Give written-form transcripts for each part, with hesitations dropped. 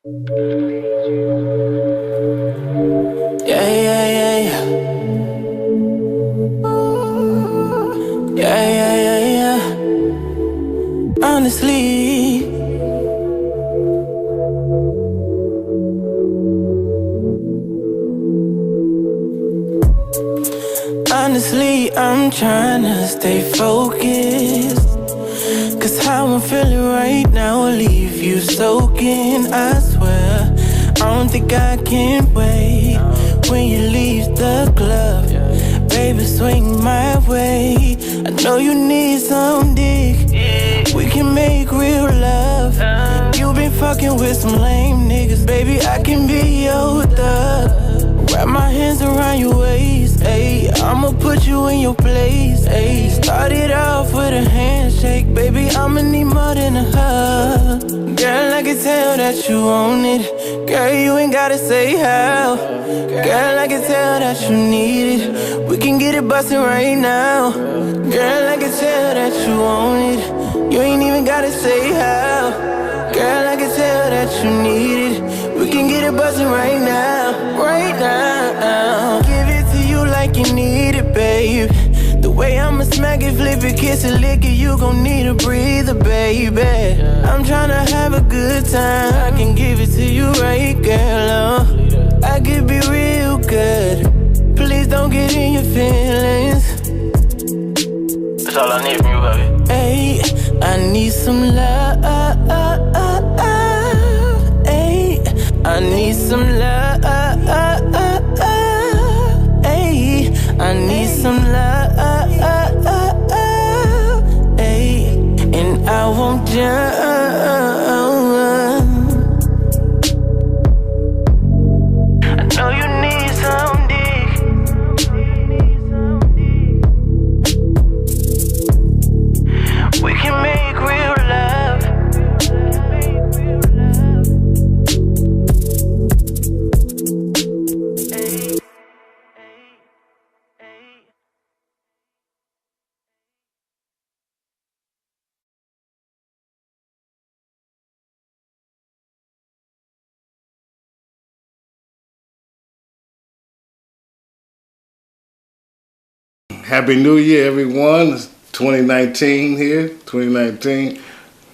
Yeah, yeah, yeah, yeah. Yeah, yeah, yeah, yeah. Honestly, I'm trying to stay focused. Cause how I'm feeling right now will leave you soaking, I swear. I don't think I can wait when you leave the club. Baby, swing my way. I know you need some dick. We can make real love. You been fucking with some lame niggas. Baby, I can be your thug. Wrap my hands around your waist, ayy. I'ma put you in your place, ayy. Started off with a handshake, baby, I'ma need more than a hug. Girl, I can tell that you want it. Girl, you ain't gotta say how. Girl, I can tell that you need it. We can get it bustin' right now. Girl, I can tell that you want it. You ain't even gotta say how. Girl, I can tell that you need it. We can get it bustin' right now, right now. Give it to you like you need it, babe. The way I'ma smack it, flip it, kiss it, lick it, you gon' need a breather, baby. I'm tryna have a good time. I can give it to you right, girl. I could be real good. Please don't get in your feelings. That's all I need from you, baby. Hey, I need some love. Hey, I need some love. Hey, I need some love. Hey, and I won't jump. I know you need some dick. We can make real love. Happy New Year, everyone. It's 2019 here. 2019.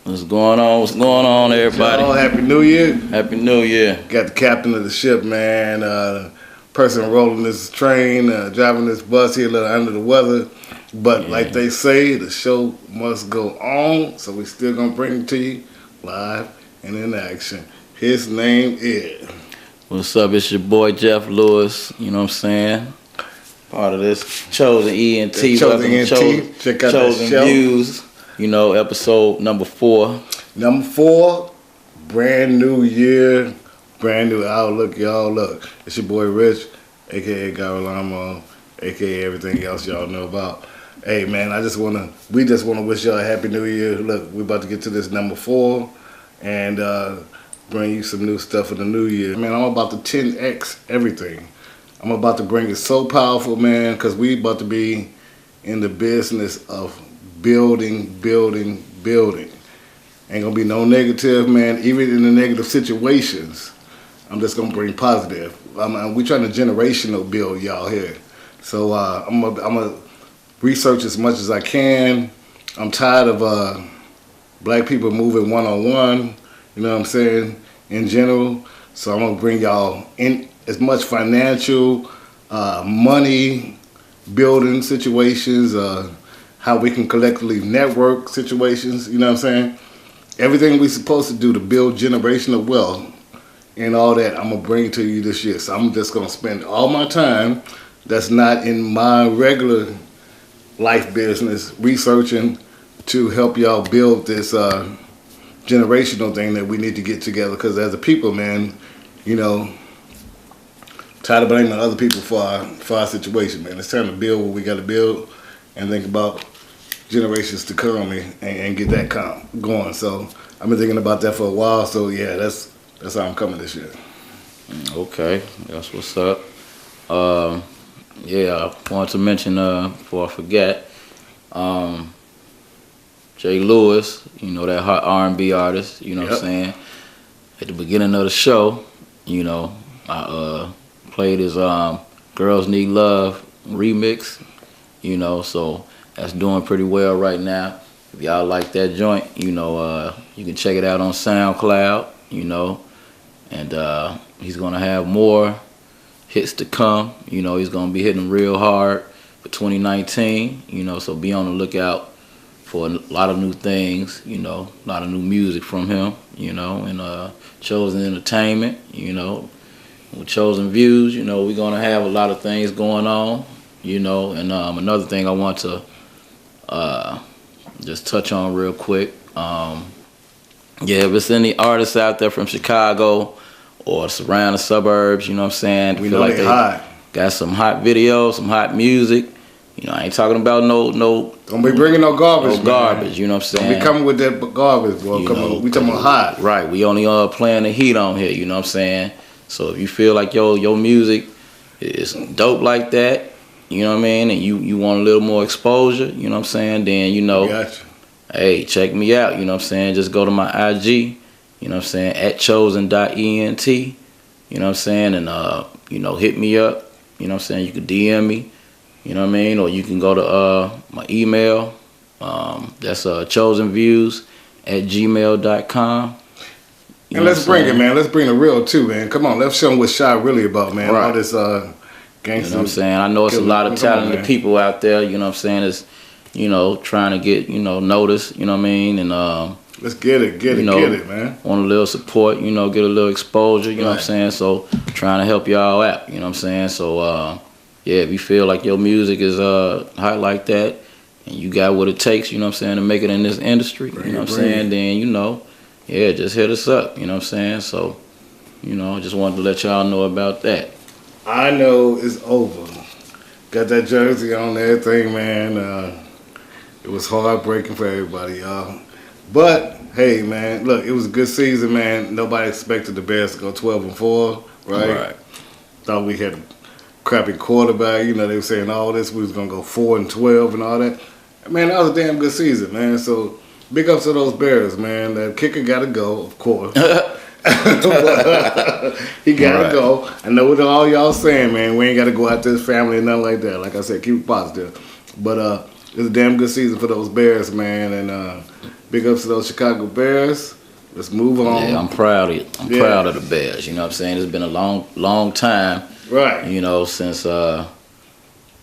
What's going on? What's going on, everybody? Oh, Happy New Year. Happy New Year. Got the captain of the ship, man. Person rolling this train, driving this bus here, a little under the weather. But like they say, the show must go on. So we still gonna bring it to you live and in action. His name is. What's up? It's your boy Jeff Lewiz. You know what I'm saying? Part of this Chozen ENT. Chozen ENT. Check out Chozen that show. Viewz. You know, episode number 4. Number 4, brand new year, brand new outlook, y'all. Look, it's your boy Rich, a.k.a. Garolamo, a.k.a. everything else y'all know about. Hey, man, we just want to wish y'all a Happy New Year. Look, we're about to get to this number 4 and bring you some new stuff for the new year. Man, I'm about to 10X everything. I'm about to bring it so powerful, man, because we about to be in the business of building. Ain't gonna be no negative, man. Even in the negative situations, I'm just gonna bring positive. We trying to generational build y'all here. So I'm gonna research as much as I can. I'm tired of black people moving one-on-one, you know what I'm saying, in general. So I'm gonna bring y'all in as much financial, money, building situations, how we can collectively network situations, you know what I'm saying? Everything we're supposed to do to build generational wealth and all that, I'm going to bring to you this year. So I'm just going to spend all my time that's not in my regular life business researching to help y'all build this generational thing that we need to get together. Because as a people, man, you know, tired of blaming other people for our situation, man. It's time to build what we got to build and think about generations to come and get that going. So I've been thinking about that for a while. So yeah, that's how I'm coming this year. Okay, that's what's up. Yeah, I wanted to mention before I forget, Jay Lewiz, you know, that hot R&B artist. You know what I'm saying? at the beginning of the show, you know, I played his Girls Need Love remix, you know, so that's doing pretty well right now. If y'all like that joint, you know, you can check it out on SoundCloud, you know, and he's gonna have more hits to come. You know, he's gonna be hitting them real hard for 2019, you know, so be on the lookout for a lot of new things, you know, a lot of new music from him, you know, and Chozen Entertainment, you know, with Chozen Viewz, you know, we're gonna have a lot of things going on, you know, and another thing I want to just touch on real quick. Yeah, if it's any artists out there from Chicago or surrounding suburbs, you know what I'm saying? We know like they hot. Got some hot videos, some hot music. You know, I ain't talking about no. Don't be bringing no garbage. No garbage, you know what I'm saying? Don't be coming with that garbage, boy. Come on, we talking about hot. Right, we only playing the heat on here, you know what I'm saying? So if you feel like your music is dope like that, you know what I mean, and you want a little more exposure, you know what I'm saying, then you know, gotcha. Hey, check me out, you know what I'm saying? Just go to my IG, you know what I'm saying, at chozen.ent, you know what I'm saying, and you know, hit me up, you know what I'm saying, you can DM me, you know what I mean, or you can go to my email, that's chozenviewz@gmail.com. And let's bring it, man. Let's bring the real too, man. Come on, let's show them what Shy really about, man. Right. All this gangster. You know what I'm saying? I know it's a lot of talented people out there, you know what I'm saying, is, you know, trying to get, you know, noticed, you know what I mean, and let's get it, man. Want a little support, you know, get a little exposure, you know what I'm saying, so trying to help y'all out, you know what I'm saying, so yeah, if you feel like your music is hot like that, and you got what it takes, you know what I'm saying, to make it in this industry, you know what I'm saying, then, you know, yeah, just hit us up, you know what I'm saying, so, you know, I just wanted to let y'all know about that. I know it's over. Got that jersey on and everything, man. It was heartbreaking for everybody, y'all. But, hey, man, look, it was a good season, man. Nobody expected the Bears to go 12-4, right? Thought we had a crappy quarterback. You know, they were saying all this. We was going to go 4-12 and all that. Man, that was a damn good season, man. So, big ups to those Bears, man. The kicker got to go, of course. He gotta go. I know what all y'all saying, man. We ain't gotta go out to his family and nothing like that. Like I said, keep it positive. But it's a damn good season for those Bears, man. And big ups to those Chicago Bears. Let's move on. Yeah, I'm proud of it. I'm proud of the Bears. You know what I'm saying? It's been a long time. Right. You know, since I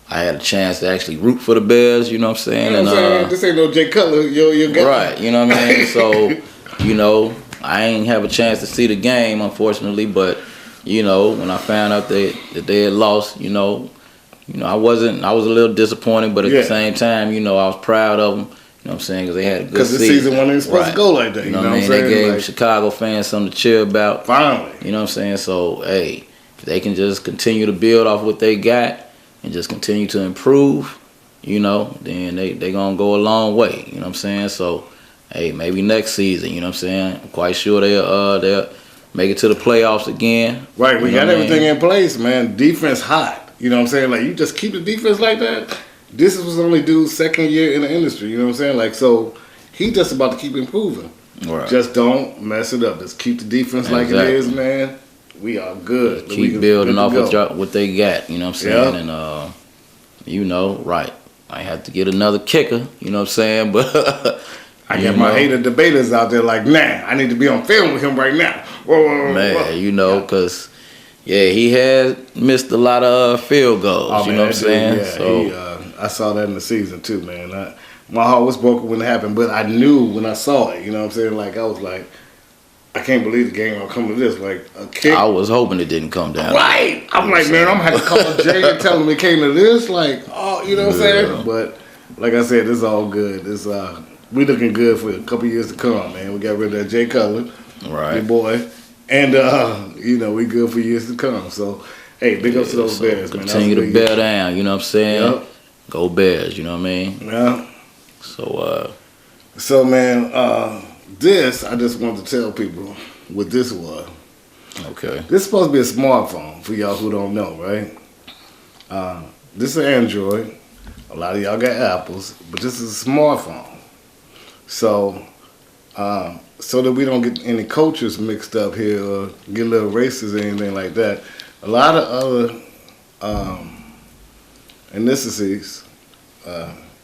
had a chance to actually root for the Bears. You know what I'm saying? You know what I'm saying? This ain't no Jay Cutler. Your guy. Right. You know what I mean? So, you know, I ain't have a chance to see the game, unfortunately, but, you know, when I found out that they had lost, you know, I was a little disappointed, but at the same time, you know, I was proud of them, you know what I'm saying, because they had a good season. Because the season wasn't supposed to go like that, you know what I mean? They gave Chicago fans something to cheer about. Finally. You know what I'm saying? So, hey, if they can just continue to build off what they got and just continue to improve, you know, then they going to go a long way, you know what I'm saying? So, hey, maybe next season, you know what I'm saying? I'm quite sure they'll make it to the playoffs again. Right, we got everything in place, man. Defense hot. You know what I'm saying? Like, you just keep the defense like that. This was only dude's second year in the industry, you know what I'm saying? Like, so he just about to keep improving. Right. Just don't mess it up. Just keep the defense like it is, man. We are good. Keep building off what they got, you know what I'm saying? Yep. And, you know, right. I have to get another kicker, you know what I'm saying? But I got my hater debaters out there like, nah, I need to be on film with him right now. Whoa. Man, you know, because, yeah, he has missed a lot of field goals, you know what I'm saying? Yeah, so, I saw that in the season too, man. My heart was broken when it happened, but I knew when I saw it, you know what I'm saying? Like, I was like, I can't believe the game will come to this. Like, a kick. I was hoping it didn't come down. Right. I'm like, man, I'm going to have to call Jay and tell him it came to this. Like, oh, you know what I'm saying? But, like I said, it's all good. It's, we looking good for a couple years to come, man. We got rid of that Jay Cutler, your boy, and you know, we good for years to come. So, hey, big ups to those Bears, man. Continue to bear down, you know what I'm saying? Yep. Go Bears, you know what I mean? Yeah. So, man, this I just wanted to tell people what this was. Okay. This is supposed to be a smartphone for y'all who don't know, right? This is an Android. A lot of y'all got Apples, but this is a smartphone. So, so that we don't get any cultures mixed up here or get a little racist or anything like that. A lot of other ethnicities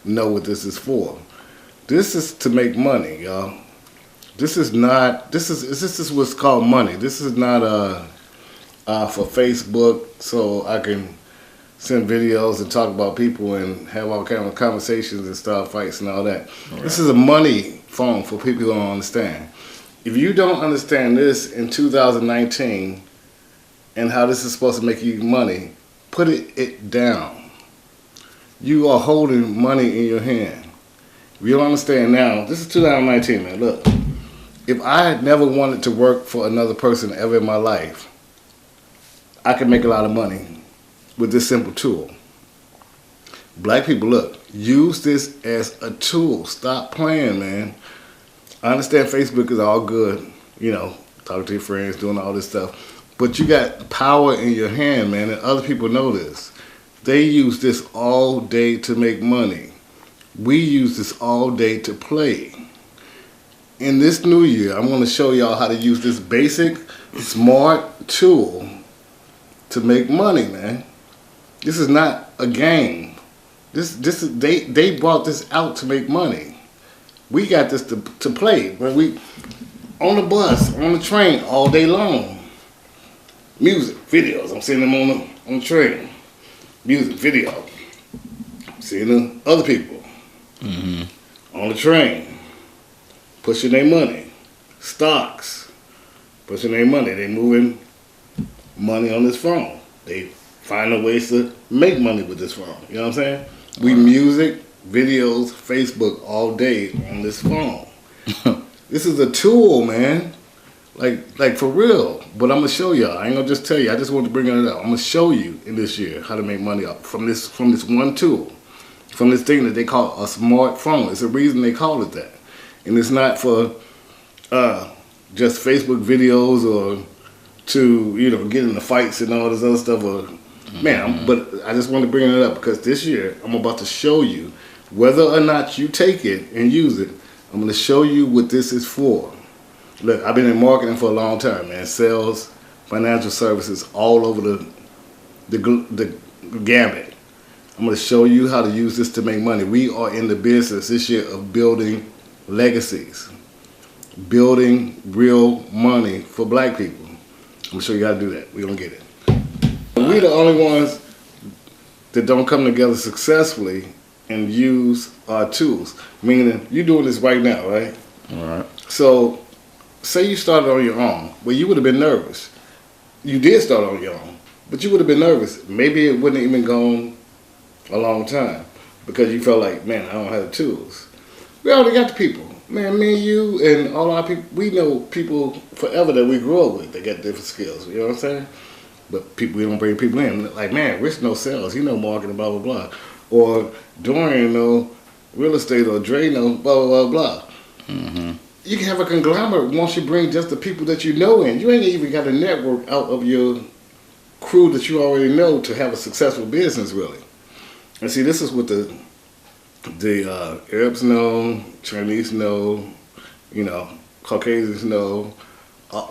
know what this is for. This is to make money, y'all. This is what's called money. This is not for Facebook so I can send videos and talk about people and have all kind of conversations and start fights and all that. Right. This is a money phone for people who don't understand. If you don't understand this in 2019 and how this is supposed to make you money, put it down. You are holding money in your hand. If you don't understand now, this is 2019, man. Look, if I had never wanted to work for another person ever in my life, I could make a lot of money with this simple tool. Black people, look, use this as a tool. Stop playing, man. I understand Facebook is all good, you know, talking to your friends, doing all this stuff, but you got power in your hand, man, and other people know this. They use this all day to make money. We use this all day to play. In this new year, I'm going to show y'all how to use this basic, smart tool to make money, man. This is not a game. They brought this out to make money. We got this to play. When we on the bus, on the train, all day long. Music, videos. I'm seeing them on the train. Music, video. I'm seeing them other people on the train, pushing their money. Stocks, pushing their money. They moving money on this phone. They finding ways to make money with this phone. You know what I'm saying? We music, videos, Facebook all day on this phone. This is a tool, man. Like for real. But I'm gonna show y'all. I ain't gonna just tell you. I just want to bring it up. I'm gonna show you in this year how to make money up from this one tool, from this thing that they call a smartphone. It's a reason they call it that, and it's not for just Facebook videos or to get in the fights and all this other stuff. Or man, but I just want to bring it up because this year I'm about to show you whether or not you take it and use it. I'm going to show you what this is for. Look, I've been in marketing for a long time, man. Sales, financial services, all over the gamut. I'm going to show you how to use this to make money. We are in the business this year of building legacies, building real money for black people. I'm going to show you how to do that. We're going to get it. We're the only ones that don't come together successfully and use our tools. Meaning, you're doing this right now, right? All right. So, say you started on your own. Well, you would have been nervous. You did start on your own, but you would have been nervous. Maybe it wouldn't have even gone a long time because you felt like, man, I don't have the tools. We already got the people. Man, me and you and all our people, we know people forever that we grew up with that got different skills. You know what I'm saying? But we don't bring people in. Like, man, Rich knows sales. He know marketing, blah, blah, blah. Or Dorian know real estate, or Dre know blah, blah, blah, blah. Mm-hmm. You can have a conglomerate once you bring just the people that you know in. You ain't even got a network out of your crew that you already know to have a successful business, really. And see, this is what the Arabs know, Chinese know, Caucasians know.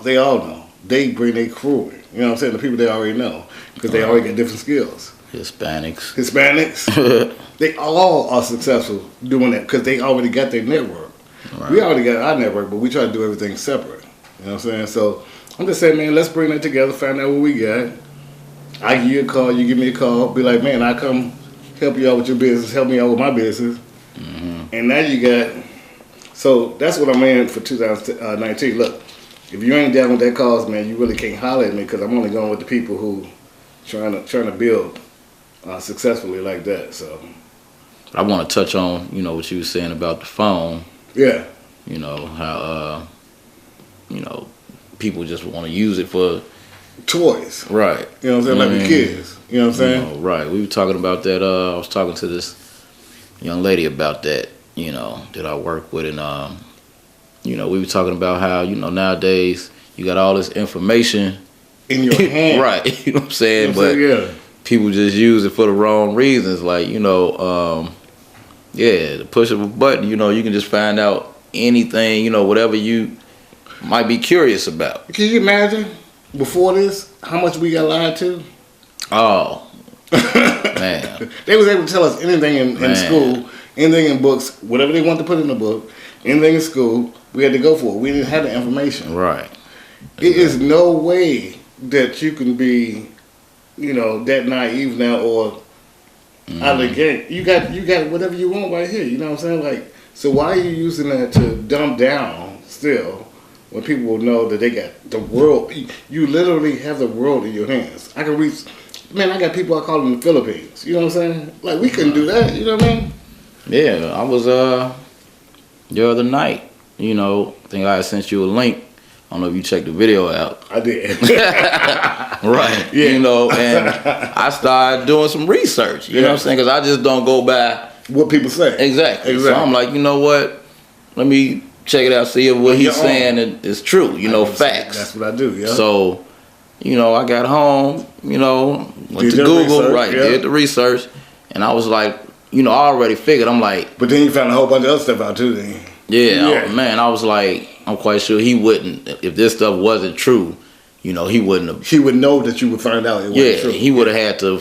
They all know. They bring their crew in. You know what I'm saying? The people they already know because they already got different skills. Hispanics. They all are successful doing that because they already got their network. Right. We already got our network, but we try to do everything separate. You know what I'm saying? So I'm just saying, man, let's bring that together, find out what we got. I give you a call, you give me a call, be like, man, I come help you out with your business, help me out with my business. Mm-hmm. And now you got, so that's what I'm in for 2019. Look, if you ain't down with that cause, man, you really can't holler at me because I'm only going with the people who trying to build successfully like that. So I want to touch on, what you were saying about the phone. Yeah. How, people just want to use it for toys. Right. You know what I'm saying? Like the kids. You know what I'm saying? Right. We were talking about that. I was talking to this young lady about that, that I work with. And, we were talking about how, nowadays you got all this information in your hand. Right. You know what I'm saying? Yeah. People just use it for the wrong reasons. Like, the push of a button, you can just find out anything, whatever you might be curious about. Can you imagine before this how much we got lied to? Oh, man. They was able to tell us anything in school, anything in books, whatever they wanted to put in the book, anything in school, we had to go for it. We didn't have the information. Right. It is no way that you can be, that naive now or out of the game. You got whatever you want right here. You know what I'm saying? Like, so why are you using that to dumb down still when people will know that they got the world? You literally have the world in your hands. I can reach. Man, I got people I call in the Philippines. You know what I'm saying? Like, we couldn't do that. You know what I mean? Yeah, I was the other night. I think I sent you a link. I don't know if you checked the video out. I did. Right. Yeah. And I started doing some research. You know what I'm saying? Because I just don't go by what people say. Exactly. So I'm like, you know what? Let me check it out, see if what he's saying is true. Facts. That's what I do, yeah. So, I got home, went to Google, did the research, and I was like, I already figured. I'm like, but then you found a whole bunch of other stuff out too, then. Yeah, man, I was like, I'm quite sure he wouldn't, if this stuff wasn't true, he wouldn't have. He would know that you would find out it wasn't true. He would have had to,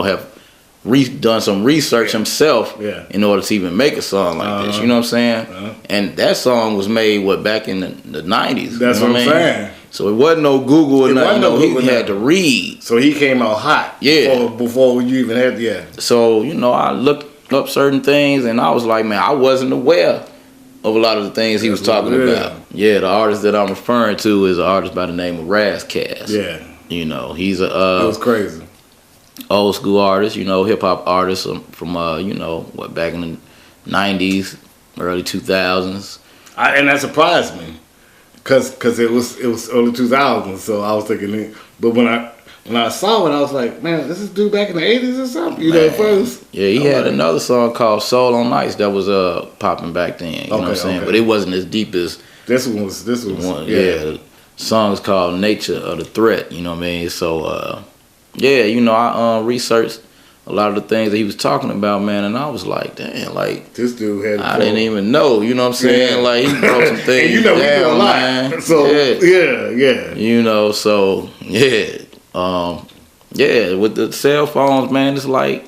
have done some research himself in order to even make a song like this. You know what I'm saying? And that song was made, back in the 90s. That's what I'm saying. So it wasn't no Google or nothing. He had to read. So he came out hot. Yeah. Before you even had, So, I looked up certain things and I was like, man, I wasn't aware of a lot of the things he was talking about. Yeah, the artist that I'm referring to is an artist by the name of Razcast. Yeah. He's a that was crazy. Old school artist, hip hop artist from back in the 90s, early 2000s. And that surprised me. Cause it was early 2000s, so I was thinking, but when I saw it, I was like, man, this is dude back in the 80s or something, first. Yeah, he had another song called Soul on Ice that was popping back then, you know what I'm saying? Okay. But it wasn't as deep as this one was the song is called Nature of the Threat, you know what I mean? So I researched a lot of the things that he was talking about, man, and I was like, damn, like this dude had I didn't even know, you know what I'm saying? Yeah. Like he broke some things and down, he do a lot. Man. So with the cell phones, man, it's like,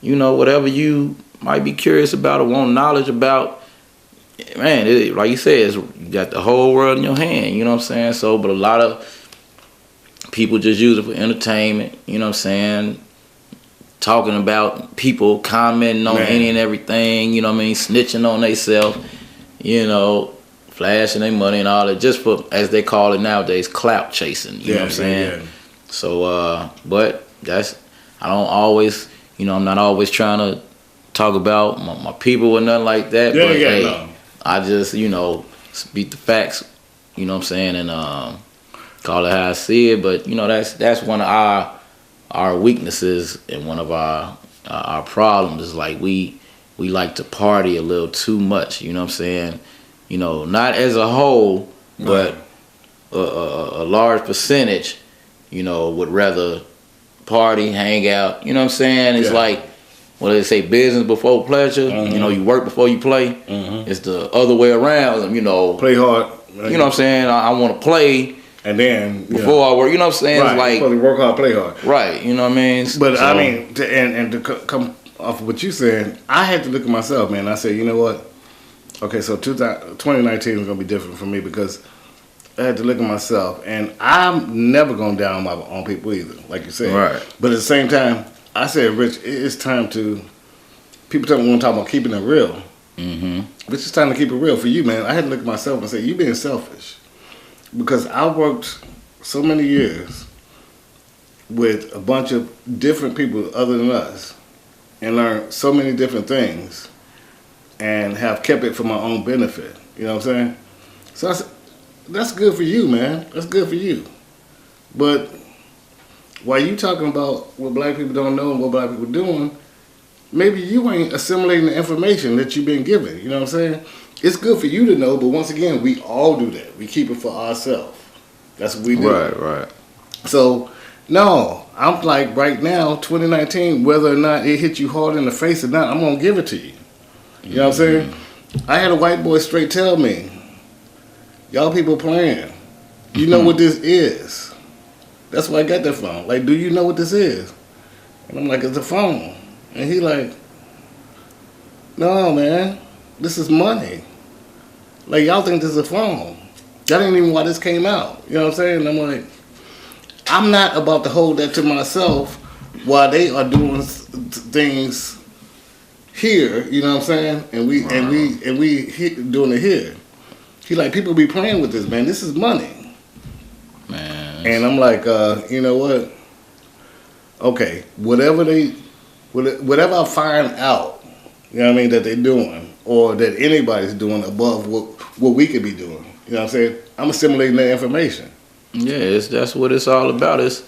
whatever you might be curious about or want knowledge about, man, like you said, you got the whole world in your hand, you know what I'm saying? So, but a lot of people just use it for entertainment, you know what I'm saying? Talking about people, commenting on any and everything, you know what I mean? Snitching on themselves, flashing their money and all that, just for, as they call it nowadays, clout chasing, you know what I'm saying? Yeah. So, but I don't always, I'm not always trying to talk about my people or nothing like that. But I just, speak the facts, you know what I'm saying, and call it how I see it. But, that's one of our weaknesses and one of our problems is like we like to party a little too much, you know what I'm saying? Not as a whole, but a large percentage, would rather party, hang out, you know what I'm saying? It's like, what do they say, business before pleasure? Mm-hmm. You work before you play. Mm-hmm. It's the other way around, Play hard. Right? You know what I'm saying? I want to play. And then before I work, you know what I'm saying? Right. It's like supposed to work hard, play hard. Right, you know what I mean? But so, I mean, to come off of what you said, I had to look at myself, man. I said, you know what? Okay, so 2019 is gonna be different for me because I had to look at myself, and I'm never gonna down my own people either, like you said. Right. But at the same time, I said, Rich, it's time to. People want to talk about keeping it real. Mm-hmm. But it's time to keep it real for you, man. I had to look at myself and say, you being selfish. Because I worked so many years with a bunch of different people other than us and learned so many different things and have kept it for my own benefit. You know what I'm saying? So I said, that's good for you, man. That's good for you. But while you talking about what black people don't know and what black people doing, maybe you ain't assimilating the information that you've been given. You know what I'm saying? It's good for you to know, but once again, we all do that. We keep it for ourselves. That's what we do. Right. So, no, I'm like right now, 2019, whether or not it hit you hard in the face or not, I'm going to give it to you. You know what I'm saying? I had a white boy straight tell me, Y'all people playing. You know what this is. That's why I got that phone. Like, do you know what this is? And I'm like, it's a phone. And he like, no, man, this is money. Like, y'all think this is a phone. That ain't even why this came out. You know what I'm saying? And I'm like, I'm not about to hold that to myself while they are doing things here. You know what I'm saying? And we doing it here. He like, people be playing with this, man. This is money. Man. And I'm like, you know what? Okay, whatever I find out, you know what I mean, that they're doing, or that anybody's doing above what we could be doing, you know what I'm saying? I'm assimilating that information. Yeah, that's what it's all about. It's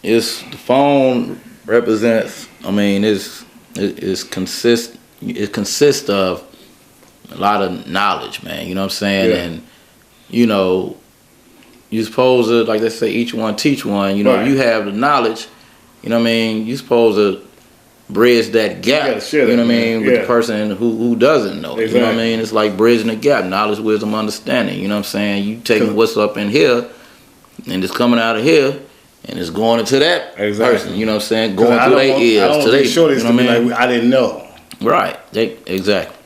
the phone represents. I mean, it consists of a lot of knowledge, man. You know what I'm saying? Yeah. And you know, you're supposed to, like they say, each one teach one. You know, Right. you have the knowledge. You know what I mean? You're supposed to bridge that gap. gotta share You know that, what I mean? man. With Yeah. the person who doesn't know. Exactly. You know what I mean? It's like bridging the gap. Knowledge, wisdom, understanding. You know what I'm saying? You taking what's up in here, and it's coming out of here, and it's going into that Exactly. person. You know what I'm saying? 'Cause Going I through don't their want ears to their. these shorties You know to what be I mean? like, I didn't know. Right. Exactly.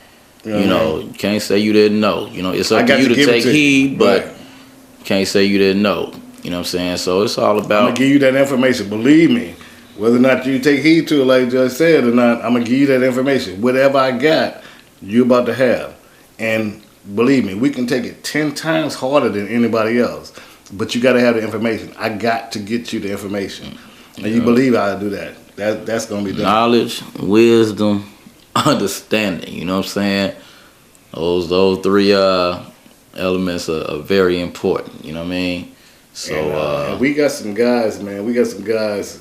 You know You what I know, you can't say you didn't know. You know, it's I up got to you to to give it take to you. heed, but Right. you can't say you didn't know. You know what I'm saying? So it's all I'm about. gonna give you that information. Believe me, whether or not you take heed to it, like Judge said, or not, I'm gonna give you that information. Whatever I got, you about to have. And believe me, we can take it 10 times harder than anybody else. But you got to have the information. I got to get you the information, and you believe I'll do that. That's gonna be done. Knowledge, wisdom, understanding. You know what I'm saying? Those three elements are very important. You know what I mean? So And we got some guys, man. We got some guys,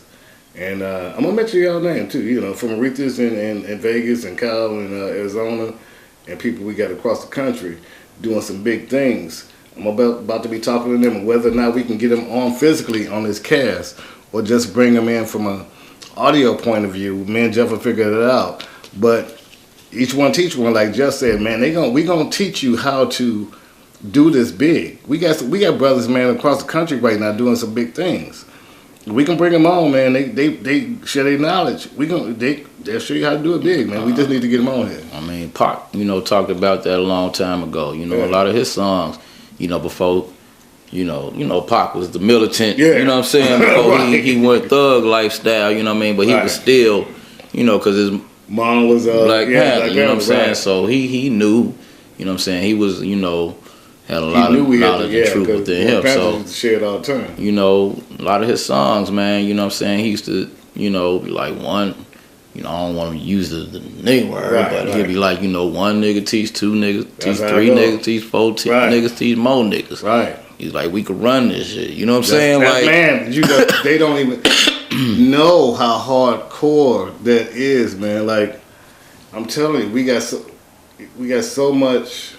and I'm gonna mention y'all name too. You know, from Aretha's in Vegas and Kyle in Arizona, and people we got across the country doing some big things. I'm about to be talking to them, and whether or not we can get them on physically on this cast, or just bring them in from a audio point of view. Me and Jeff will figure it out. But each one teach one, like Jeff said, man. We gonna teach you how to do this big. We got brothers, man, across the country right now doing some big things. We can bring them on, man. They share their knowledge. They'll show you how to do it big, man. We just need to get them on here. I mean, Pac, you know, talked about that a long time ago. You know, Yeah. a lot of his songs, you know, before, you know, Pac was the militant. Yeah. You know what I'm saying? Before Right. he went thug lifestyle. You know what I mean? But he Right. was still, you know, because his Mom was Black Panther. You know what I'm saying? right. So he knew. You know what I'm saying? He was, you know, had a He lot knew of we had knowledge and truth within him. So share it all the time. you know, a lot of his songs, man, you know what I'm saying? He used to, you know, be like one, you know, I don't want to use the nigga word, Right, but right. he'd be like, you know, one nigga teach two niggas, teach That's how three it go. niggas, teach four Right. niggas, teach more niggas. Right. He's like, we could run this shit. You know what I'm saying? That Like, man, they don't even know how hardcore that is, man. Like, I'm telling you, we got so much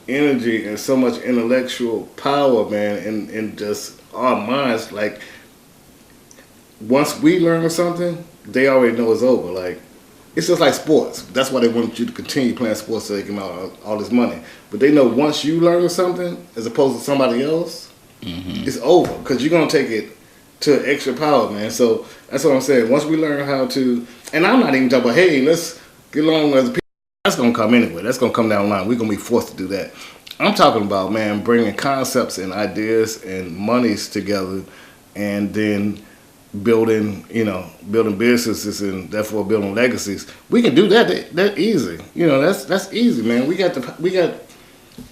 energy and so much intellectual power, man, in just our minds. Like, once we learn something, they already know it's over. Like, it's just like sports. That's why they want you to continue playing sports so they can make all this money. But they know once you learn something, as opposed to somebody else, it's over. Because you're going to take it to extra power, man. So that's what I'm saying. Once we learn how to, and I'm not even talking about, hey, let's get along with other people. That's going to come anyway. That's going to come down the line. We're going to be forced to do that. I'm talking about, man, bringing concepts and ideas and monies together, and then building businesses, and therefore building legacies. We can do that easy. You know, that's easy, man. We got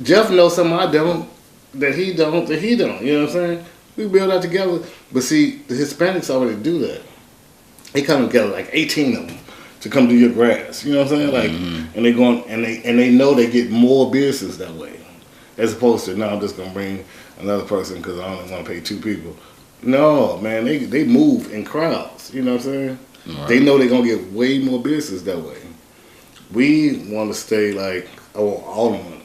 Jeff knows something I don't, that he don't. You know what I'm saying? We build that together. But see, the Hispanics already do that. They come together, like 18 of them, to come do your grass. You know what I'm saying? Like, and they going and they know they get more business that way, as opposed to, no, I'm just gonna bring another person because I only want to pay 2 people. No, man, they move in crowds. You know what I'm saying? Right. They know they're gonna get way more business that way. We want to stay like, all the money.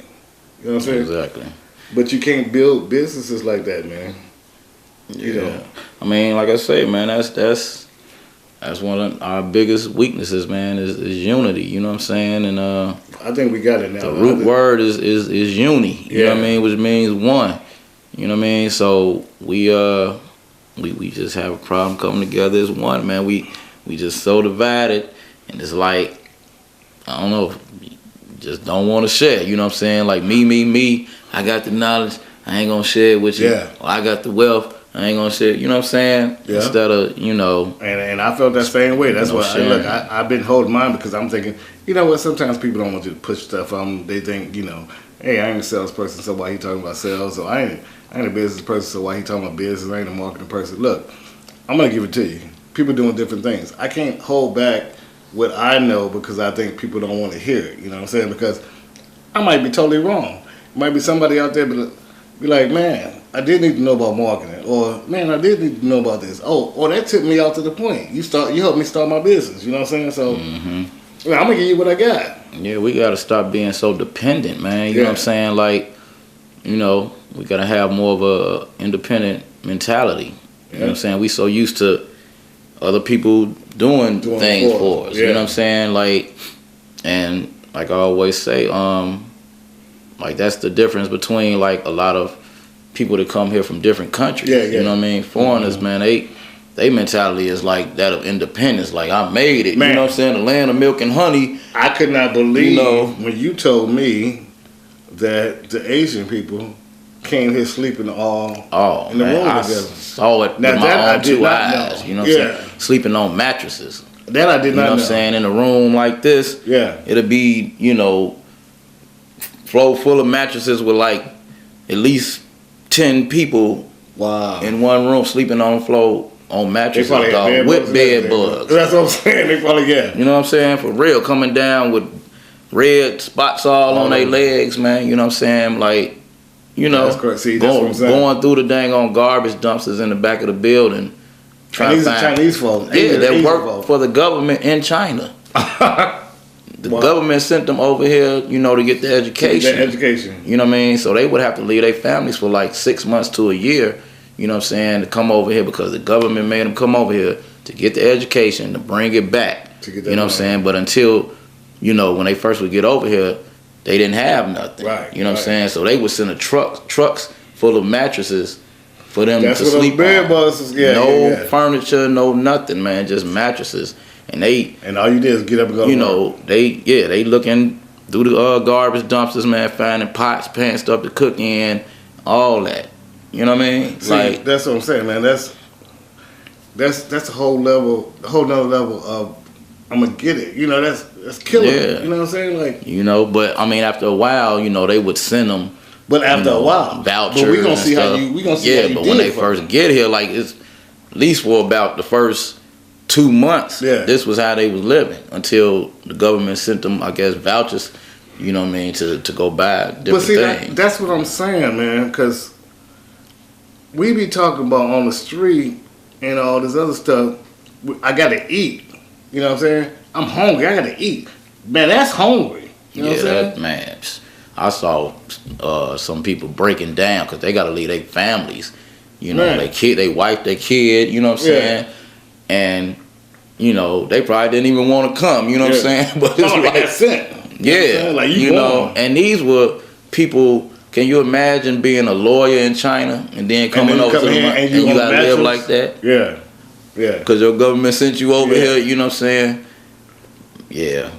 You know what I'm saying? exactly. But you can't build businesses like that, man. Yeah. You know. I mean, like I say, man, that's That's one of our biggest weaknesses, man, is unity. You know what I'm saying? And I think we got it now. the root word is uni. You know what I mean? Which means one. You know what I mean? So we just have a problem coming together as one, man. We just so divided, and it's like, I don't know, just don't want to share. You know what I'm saying? Like me. I got the knowledge. I ain't gonna share it with you. Yeah. Or I got the wealth. I ain't gonna share. You know what I'm saying? Yeah. Instead of, you know. And I felt that same way. That's why I've been holding mine because I'm thinking, you know what? Sometimes people don't want you to push stuff on them. They think, you know, hey, I ain't a salesperson, so why he talking about sales? Or I ain't a business person, so why he talking about business? I ain't a marketing person. Look, I'm gonna give it to you. People doing different things. I can't hold back what I know because I think people don't want to hear it. You know what I'm saying? Because I might be totally wrong. Might be somebody out there be like, man, I did need to know about marketing, or man, I did need to know about this. Or that took me out to the point. You helped me start my business. You know what I'm saying? So I'm gonna give you what I got. Yeah, we gotta stop being so dependent, man. You know what I'm saying? Like, you know, we gotta have more of a independent mentality. You know what I'm saying? We so used to other people doing things for us. You know what I'm saying? Like, and like I always say, like that's the difference between like a lot of people that come here from different countries. You know what I mean? Foreigners, man, they mentality is like that of independence. Like, I made it. Man. You know what I'm saying? The land of milk and honey. I could not believe when you told me that the Asian people came here sleeping all in the room together. I saw it with my own two eyes. You know what I'm saying? Sleeping on mattresses. That I did not know. You know what I'm saying? In a room like this, it'll be, you know, floor full of mattresses with like at least 10 people in one room sleeping on the floor on mattresses with bed bugs. That's what I'm saying. They probably You know what I'm saying? For real, coming down with red spots all on their legs, man. You know what I'm saying? Like, you know, that's correct. See, that's what I'm saying. Going through the dang on garbage dumpsters in the back of the building. And these are Chinese folks. Yeah, they work for the government in China. The government sent them over here, you know, to get the education. You know what I mean? So they would have to leave their families for like 6 months to a year, you know what I'm saying, to come over here because the government made them come over here to get the education, to bring it back. You know what I'm saying? But until, you know, when they first would get over here, they didn't have nothing. You know what I'm saying? So they would send a trucks full of mattresses for them to sleep on. No furniture, no nothing, man, just mattresses. And all you did is get up and go. You know, they looking through the garbage dumpsters, man, finding pots, pans, stuff to cook in, all that. You know what I mean? See, like, that's what I'm saying, man. That's a whole nother level of I'm gonna get it. You know, that's killer. Yeah. You know what I'm saying? Like, you know, but I mean, after a while, you know, they would send them. But after a while, vouchers. But we gonna see how you. Yeah, but when they first get here, like it's at least for about the first 2 months, this was how they was living until the government sent them, I guess, vouchers, you know what I mean, to go buy different things. That's what I'm saying, man, because we be talking about on the street and all this other stuff. I got to eat. You know what I'm saying? I'm hungry. I got to eat. Man, that's hungry. You know what I'm saying? Man, I saw some people breaking down because they got to leave their families. You know, they wife, their kid, you know what I'm saying? And, you know, they probably didn't even want to come, you know what I'm saying? But it's like sent. Yeah, like you know, and these were people. Can you imagine being a lawyer in China and then coming over to and you gotta live like that? Yeah. Because your government sent you over here, you know what I'm saying? Yeah.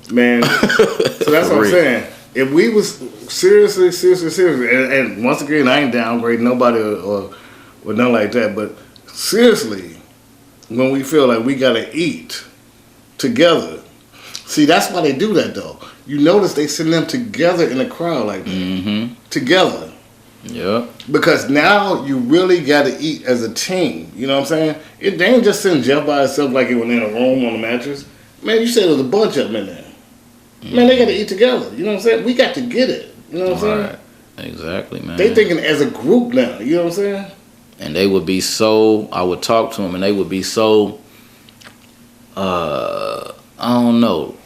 Man, so that's what I'm saying. If we was seriously, and once again, I ain't downgrading nobody or nothing like that, but seriously, when we feel like we gotta eat together. See, that's why they do that though. You notice they send them together in a crowd like that. Together. Yeah. Because now you really gotta eat as a team. You know what I'm saying? They ain't just send Jeff by himself like he went in a room on the mattress. Man, you said there's a bunch of them in there. Man, they gotta eat together. You know what I'm saying? We got to get it. You know what I'm saying? Exactly, man. They thinking as a group now. You know what I'm saying? And they would be so, I would talk to them and they would be so, I don't know,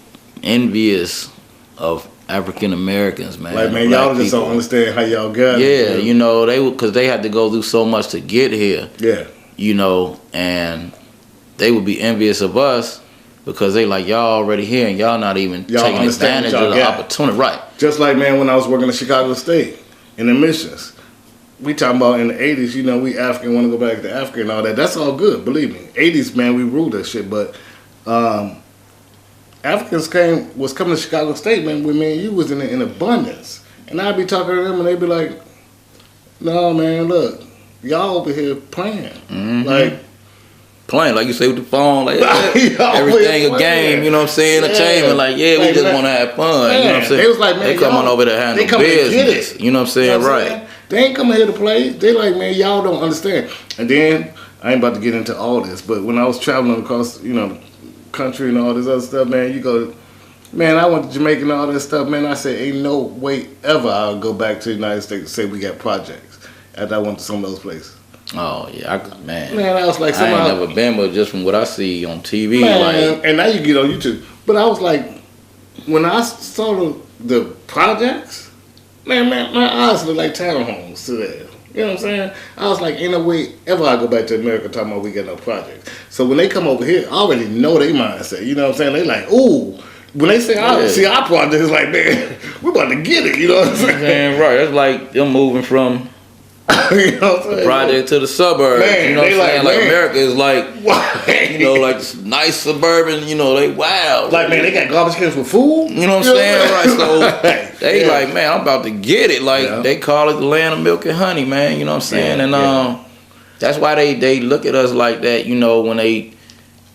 envious of African Americans, man. Like, man, y'all just don't understand how y'all got it. Yeah, you know, because they had to go through so much to get here. Yeah. You know, and they would be envious of us because they like, y'all already here and y'all not even taking advantage of the opportunity. Right. Just like, man, when I was working at Chicago State in admissions, we talking about in the 80s, you know, we African, want to go back to Africa and all that. That's all good, believe me. 80s, man, we ruled that shit. But Africans was coming to Chicago State, man, when me and you was in abundance. And I'd be talking to them and they'd be like, no, man, look, y'all over here playing. Like, playing, like you say with the phone, like everything a game, you know what I'm saying? Entertainment, like, we just want to have fun, you know what I'm saying? They was like, man, they come on over there handle business, you know what I'm saying? Right. They ain't coming here to play. They like, man, y'all don't understand. And then, I ain't about to get into all this, but when I was traveling across, you know, the country and all this other stuff, man, you go, man, I went to Jamaica and all this stuff, man, I said, ain't no way ever I'll go back to the United States and say we got projects after I went to some of those places. Oh, yeah, man, I was like, I ain't never been, but just from what I see on TV, man, like, and now you get on YouTube. But I was like, when I saw the projects, man, my eyes look like townhomes today. You know what I'm saying? I was like, ain't no way ever I go back to America talking about we got no projects. So when they come over here, I already know their mindset. You know what I'm saying? They like, ooh. When they say, see our project, it's like, man, we're about to get it. You know what I'm saying? Right. That's like them moving from you know what I'm the project to the suburbs. Man, you know what I'm saying? Like America is like, you know, like nice suburban, you know, they wild. Like, man, they got garbage cans for food. You know what I'm saying? Right. So they like, man, I'm about to get it. Like they call it the land of milk and honey, man. You know what I'm saying? And that's why they look at us like that, you know, when they,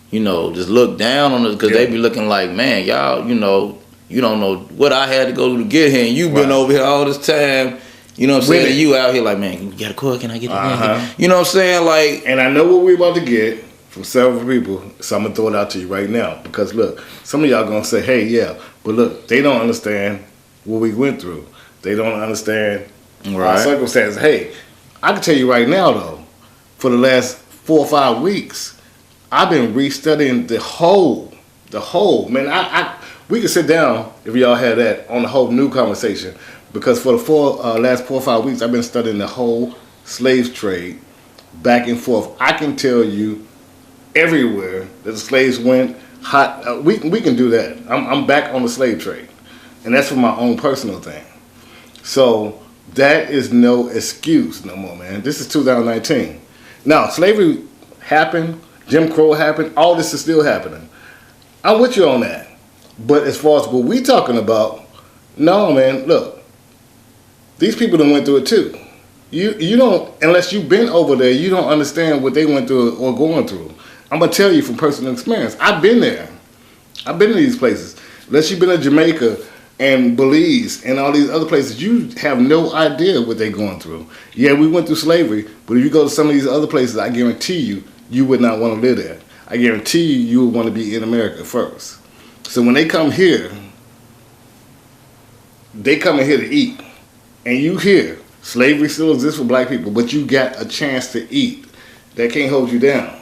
you know, just look down on us because they be looking like, man, y'all, you know, you don't know what I had to go to get here and you've been over here all this time. You know what I'm saying? And you out here like, man, you got a car? Can I get it? You know what I'm saying? Like, and I know what we're about to get from several people, so I'm going to throw it out to you right now. Because, look, some of y'all going to say, hey, yeah. But, look, they don't understand what we went through. They don't understand our circumstances. Hey, I can tell you right now, though, for the last 4 or 5 weeks, I've been restudying the whole. Man, we could sit down, if y'all had that, on the whole new conversation. Because for the last 4 or 5 weeks, I've been studying the whole slave trade back and forth. I can tell you everywhere that the slaves went. We can do that. I'm back on the slave trade. And that's for my own personal thing. So that is no excuse no more, man. This is 2019. Now, slavery happened. Jim Crow happened. All this is still happening. I'm with you on that. But as far as what we talking about, no, man, look. These people done went through it too. You don't, unless you've been over there, you don't understand what they went through or going through. I'm going to tell you from personal experience. I've been there. I've been to these places. Unless you've been to Jamaica and Belize and all these other places, you have no idea what they're going through. Yeah, we went through slavery, but if you go to some of these other places, I guarantee you would not want to live there. I guarantee you would want to be in America first. So when they come here, they coming here to eat. And you hear slavery still exists for black people, but you got a chance to eat. That can't hold you down.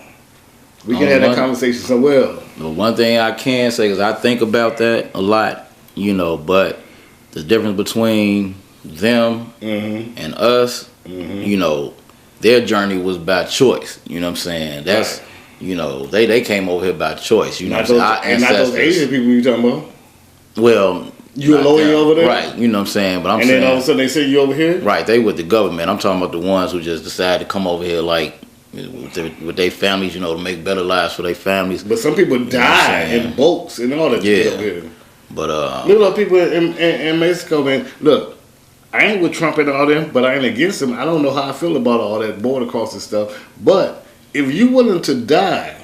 We can have that conversation somewhere else. The one thing I can say, because I think about that a lot, you know, but the difference between them and us, you know, their journey was by choice. You know what I'm saying? That's, you know, they came over here by choice. You know what I'm saying? And not those Asian people you talking about? Well, you a lawyer over there? Right, you know what I'm saying? But I'm saying, saying, then all of a sudden they say you over here? Right, they with the government. I'm talking about the ones who just decided to come over here like with their families, you know, to make better lives for their families. But some people die in boats and all that shit up here. But little people in Mexico, man, look, I ain't with Trump and all them, but I ain't against him. I don't know how I feel about all that border crossing stuff. But if you willing to die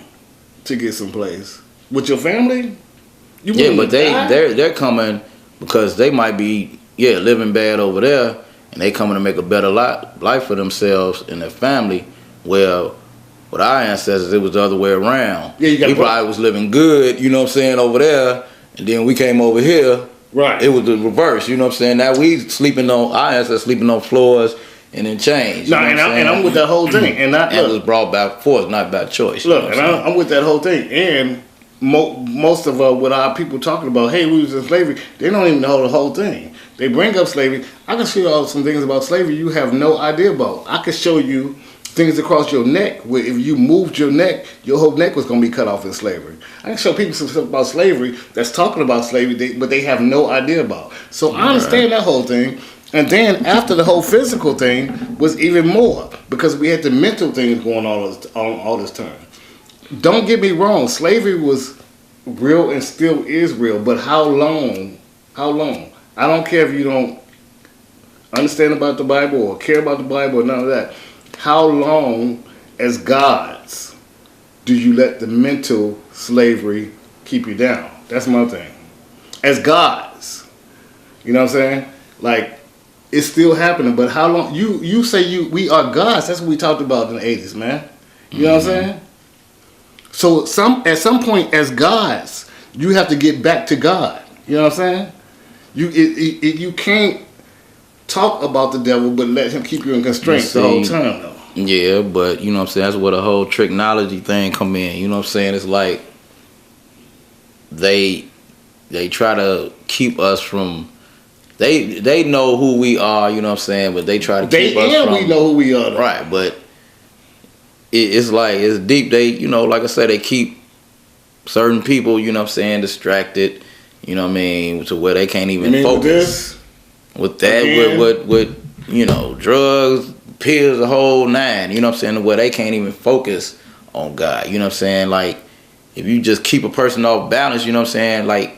to get someplace with your family, but they're coming because they might be living bad over there, and they coming to make a better life for themselves and their family. Well, with our ancestors, it was the other way around. Yeah, we probably was living good, you know what I'm saying, over there, and then we came over here. Right. It was the reverse, you know what I'm saying. Now our ancestors sleeping on floors and in chains. No, and I'm with that whole thing, and it was brought by force, not by choice. Look, and I'm with that whole thing, and most of what our people talking about, hey, we was in slavery, they don't even know the whole thing. They bring up slavery. I can show you all some things about slavery you have no idea about. I can show you things across your neck where if you moved your neck, your whole neck was going to be cut off in slavery. I can show people some stuff about slavery that's talking about slavery, but they have no idea about. So I understand that whole thing. And then after the whole physical thing was even more because we had the mental things going on all this time. Don't get me wrong, slavery was real and still is real, but how long? How long? I don't care if you don't understand about the Bible or care about the Bible or none of that. How long as gods do you let the mental slavery keep you down? That's my thing. As gods. You know what I'm saying? Like, it's still happening, but how long? You say we are gods. That's what we talked about in the 80s, man. You know what I'm saying? So at some point as gods, you have to get back to God. You know what I'm saying? You can't talk about the devil, but let him keep you in constraints the whole time, though. Yeah, but you know what I'm saying? That's where the whole technology thing come in. You know what I'm saying? It's like they try to keep us from. They know who we are. You know what I'm saying? But they try to keep us from. We know who we are, though. Right? But it's like it's deep. They like I said, they keep certain people. You know what I'm saying? Distracted. You know what I mean? To where they can't even focus. With that, with drugs, pills, the whole nine. You know what I'm saying? Where they can't even focus on God. You know what I'm saying? Like, if you just keep a person off balance, you know what I'm saying? Like,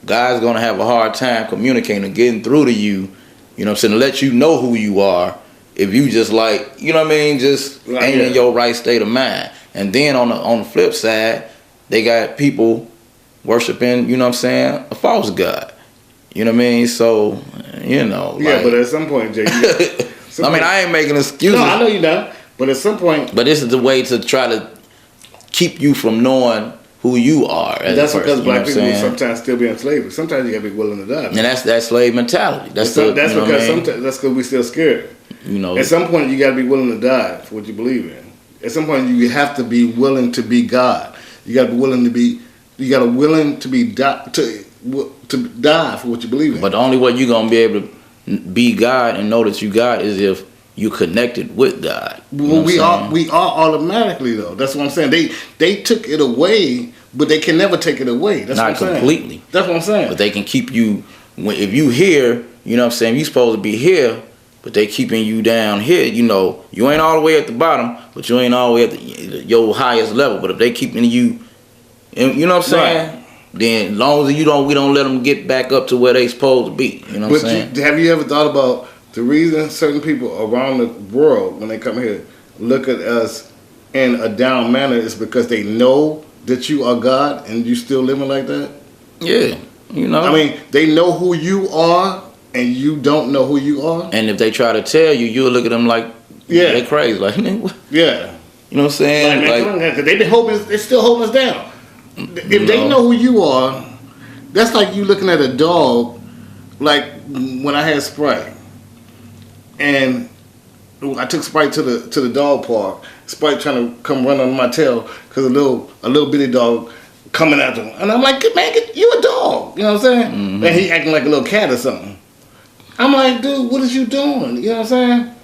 God's gonna have a hard time communicating and getting through to you. You know what I'm saying? To let you know who you are. If you just you know what I mean? Just ain't in your right state of mind. And then on the flip side, they got people worshiping, you know what I'm saying, a false God. You know what I mean? So, Yeah, but at some point, Jay. I ain't making excuses. No, I know you're not. But at some point. But this is the way to try to keep you from knowing who you are. That's because black people sometimes still be in slavery. Sometimes you gotta be willing to die. And that's that slave mentality. That's because we're still scared. At some point you gotta be willing to die for what you believe in. At some point you have to be willing to be God. You gotta be willing to be. You gotta willing to be to die for what you believe in. But the only way you're gonna be able to be God and know that you God is if you connected with God. Well, we are automatically though. That's what I'm saying. They took it away, but they can never take it away. That's not what I'm saying. Completely. That's what I'm saying. But they can keep you. If you here, you know what I'm saying. You supposed to be here, but they keeping you down here. You ain't all the way at the bottom, but you ain't all the way at your highest level. But if they keeping you, you know what I'm saying. Right. Then, as long as we don't let them get back up to where they supposed to be. You know what I'm saying? Have you ever thought about the reason certain people around the world, when they come here, look at us in a down manner is because they know that you are God and you still living like that? Yeah, I mean, they know who you are and you don't know who you are. And if they try to tell you, you'll look at them like, they crazy. Like, yeah. You know what I'm saying? Like they're still holding us down. If they know who you are, that's like you looking at a dog, like when I had Sprite. And I took Sprite to the dog park. Sprite trying to come run on my tail because a little bitty dog coming after him. And I'm like, man, you a dog. You know what I'm saying? Mm-hmm. And he acting like a little cat or something. I'm like, dude, what is you doing? You know what I'm saying?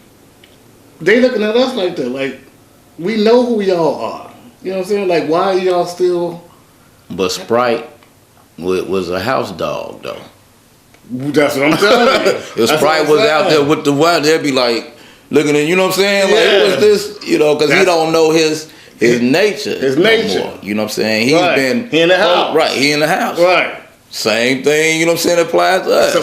They looking at us like that. Like, we know who y'all are. You know what I'm saying? Like, why are y'all still... But Sprite was a house dog, though. That's what I'm telling you. If Sprite was out there with the wild, they'd be like looking at, you know what I'm saying? Like, what's this? Because he don't know his nature. His nature. No more, you know what I'm saying? He in the house. Right, he in the house. Right. Same thing, you know what I'm saying, applies to us.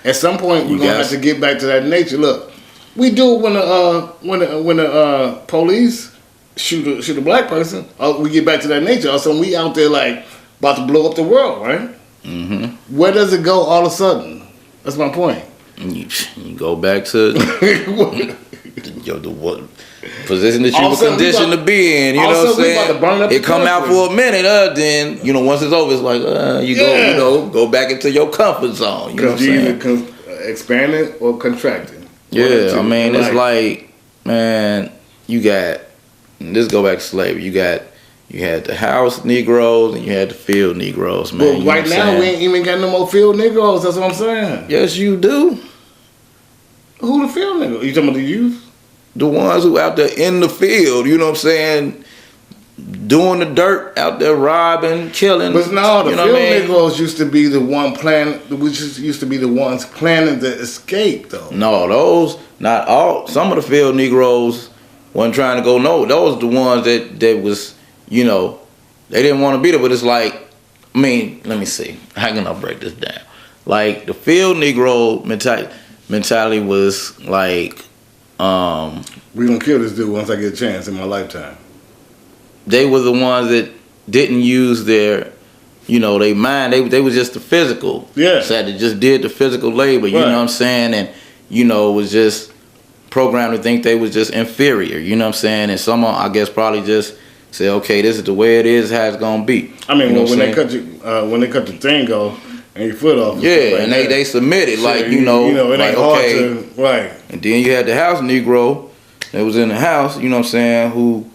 At some point, we're going to have to get back to that nature. Look, we do it when the police shoot a black person, we get back to that nature. All of a sudden, we out there like about to blow up the world, right? Mm-hmm. Where does it go all of a sudden? That's my point. You go back to the position that you were conditioned to be in. You know what I'm saying? It come out for a minute, then once it's over, it's like go back into your comfort zone. You know what I'm saying? Expanding or contracting. Yeah, I mean it's like, man, you got. Let's go back to slavery. You had the house Negroes and you had the field Negroes, man. But right now we ain't even got no more field Negroes. That's what I'm saying. Yes, you do. Who the field Negroes? You talking about the youth? the ones who out there in the field, you know what I'm saying, doing the dirt out there, robbing, killing. But no, the you know field what I mean? Negroes used to be the one planning, which used to be the ones planning the escape, though. No, those, not all. Some of the field Negroes wasn't trying to go. No, those the ones that was, you know, they didn't want to be there. But it's like, I mean, let me see. How can I break this down? Like the field Negro mentality was like, We gonna kill this dude once I get a chance in my lifetime. they were the ones that didn't use their, you know, they mind. They was just the physical. Yeah. So they just did the physical labor. You Right. know what I'm saying? And you know, was just programmed to think they was just inferior. You know what I'm saying? And some, I guess, probably just say, okay, this is the way it is. How it's gonna be. I mean, you know when they cut your thing off and your foot off. Yeah, like and that. they submitted, Shit, like you know, it like ain't hard okay. to right. And then you had the house Negro that was in the house, you know what I'm saying, who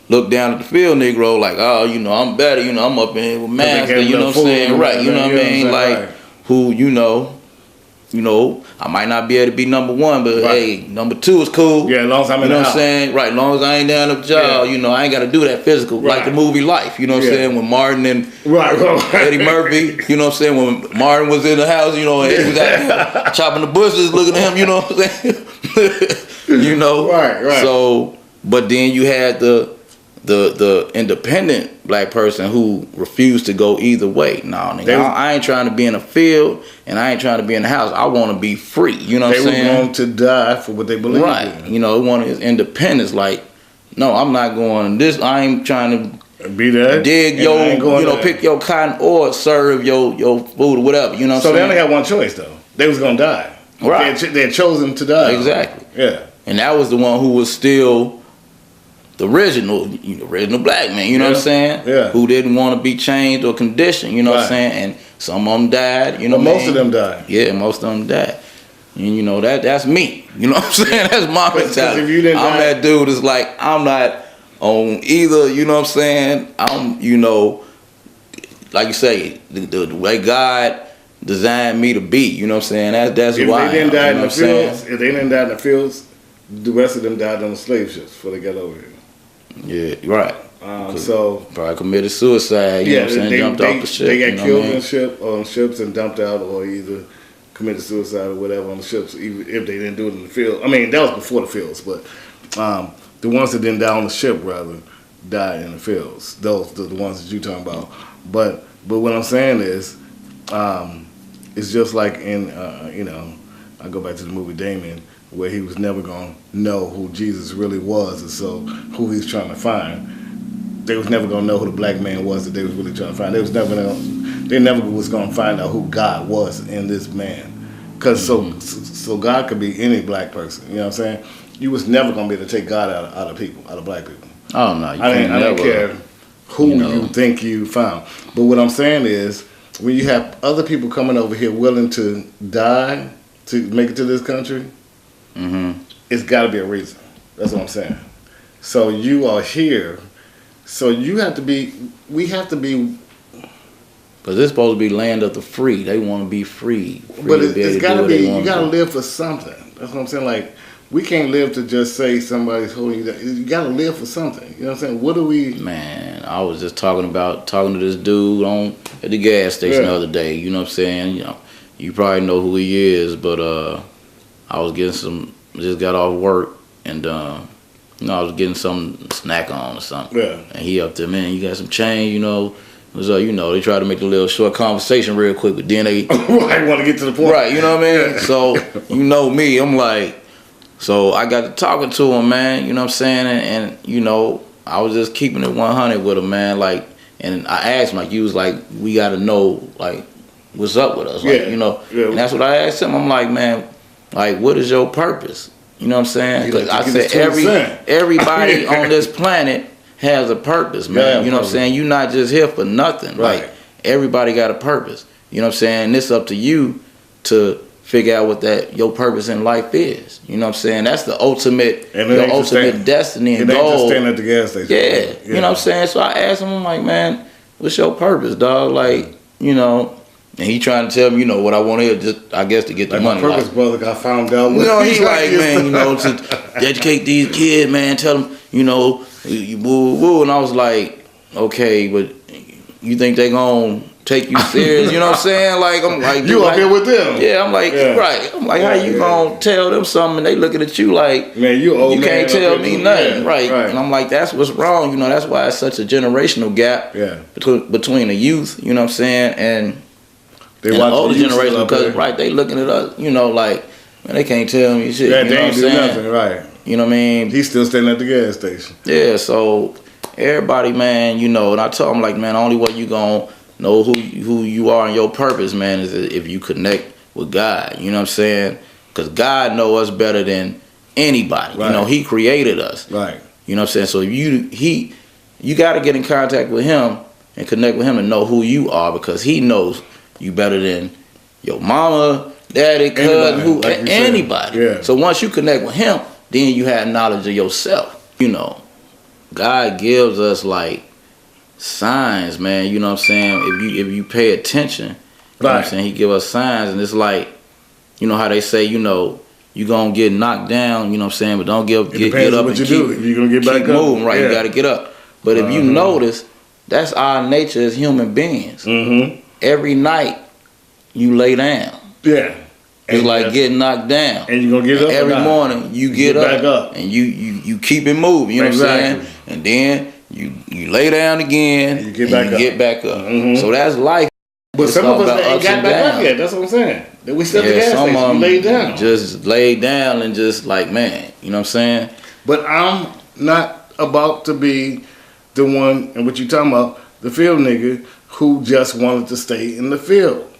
looked down at the field Negro like, oh, you know, I'm better, you know, I'm up in here with master, you know what I'm saying, right, you know what I mean, like, right. who, you know, I might not be able to be number one, but Right. hey, number two is cool. Yeah, as long as I'm in you know the what I'm house. saying, right, as long as I ain't down at the job, Yeah. you know, I ain't got to do that physical, like Right. the movie Life, you know what I'm Yeah. saying, when Martin and Right. Eddie Murphy, you know what I'm saying, when Martin was in the house, you know, and he was out there chopping the bushes, looking at him, you know what I'm saying? You know? Right. So, but then you had the independent black person who refused to go either way. No, nigga, I ain't trying to be in a field and I ain't trying to be in the house. I want to be free, you know what I'm They saying? were going to die for what they believe Right. in. You know, one is independence, like, no, I'm not going this, I ain't trying to Be that. dig and your, I ain't going you know, there. pick your cotton or serve your food or whatever. You know what So I'm they saying? only had one choice though. They was gonna die. Right. They had chosen to die. Exactly. Yeah. And that was the one who was still the original black man. You know what I'm saying? Yeah. Who didn't want to be changed or conditioned. You know what I'm Right. saying? And some of them died. You know, But what I most mean? of them died. Yeah, most of them died. And you know that's me. You know what I'm saying? That's my 'Cause mentality. if you didn't I'm die- that dude that's like, I'm not on either, you know what I'm saying? I'm, you know, like you say, the way God designed me to be, you know what I'm saying? That's If who I they didn't am, die you in know the what I'm saying? fields, if they didn't die in the fields, the rest of them died on the slave ships before they got over here. Yeah, right. So Probably committed suicide, you know what I'm saying? Jumped off the ship. They got you know killed what I mean? on ships and dumped out, or either committed suicide or whatever on the ships, even if they didn't do it in the field. I mean, that was before the fields, but the ones that didn't die on the ship rather died in the fields. Those the ones that you talking about. But what I'm saying is, it's just like in I go back to the movie Damien, where he was never gonna know who Jesus really was, and so who he's trying to find. They was never gonna know who the black man was that they was really trying to find. They never was gonna find out who God was in this man, because so God could be any black person. You know what I'm saying? You was never gonna be able to take God out of people, out of black people. Oh no, you I can't didn't never. care who you know. you think you found. But what I'm saying is, when you have other people coming over here willing to die to make it to this country, it's got to be a reason. That's what I'm saying. So you are here. So you have to be. We have to be. Because it's supposed to be land of the free. They want to be free. But to be able it's to got do to what be. they You wanna got to do. live for something. That's what I'm saying. Like, we can't live to just say somebody's holding you down. You got to live for something. You know what I'm saying? What do we? Man, I was just talking to this dude at the gas station the other day. You know what I'm saying? You know, you probably know who he is, but I was just got off work, and I was getting some snack on or something. Yeah. And he up there, man, you got some change, you know? It was they try to make a little short conversation real quick, but then they I want to get to the point. right, you know what I mean? So, you know me, I'm like, so I got to talking to him, man, you know what I'm saying? And you know, I was just keeping it 100 with him, man, like, and I asked him, like, you was like, we got to know, like, what's up with us, like, you know? Yeah. And that's what I asked him. I'm like, man, like, what is your purpose? You know what I'm saying? Because I said everybody on this planet has a purpose, man. You know what I'm saying? You're not just here for nothing. Right. Like, everybody got a purpose. You know what I'm saying? And it's up to you to figure out what your purpose in life is. You know what I'm saying? That's the ultimate, your ultimate destiny and goal. It ain't just goal. standing at the gas station. Yeah. You know what I'm saying? So I asked him, I'm like, man, what's your purpose, dog? Like, you know, And he trying to tell me, you know, what I want to hear, just I guess to get the money. My purpose brother got found out. You know, he like, man, you know, to educate these kids, man, tell them, you know, you woo woo. And I was like, okay, but you think they gonna take you serious? You know what I'm saying? Like, I'm like, you up here with them? Yeah, I'm like, right. I'm like, how you gonna tell them something and they looking at you like, man, you old you man can't tell me nothing, right? And I'm like, that's what's wrong. You know, that's why it's such a generational gap between the youth. You know what I'm saying? And the older generation, because they looking at us, you know, like, man, they can't tell me shit. Yeah, you know they what ain't I'm do saying? nothing, right? You know what I mean? He's still standing at the gas station. Yeah, so everybody, man, you know, and I told him like, man, only way you gonna know who you are and your purpose, man, is if you connect with God. You know what I'm saying? Because God know us better than anybody. Right. You know, He created us. Right. You know what I'm saying? So you got to get in contact with Him and connect with Him and know who you are, because He knows you better than your mama, daddy, cousin, anybody. Yeah. So once you connect with Him, then you have knowledge of yourself. You know, God gives us like signs, man. You know what I'm saying? If you pay attention, you know what I'm saying? He give us signs, and it's like, you know how they say, you know, you gonna get knocked down, you know what I'm saying, but don't get up what and you do. If you're gonna get back up, moving, right? You gotta get up. But if you notice, that's our nature as human beings. Every night you lay down. Yeah. It's like getting knocked down. And you're gonna get up. Every morning you get up, back up. and you keep it moving, you know what I'm saying? And then you lay down again, and you get back up. So that's life. But some of us ain't got back up yet. That's what I'm saying. That we still at the gas station. You laid down. Just laid down and just like, man, you know what I'm saying? But I'm not about to be the one, and what you talking about, the field nigga who just wanted to stay in the field.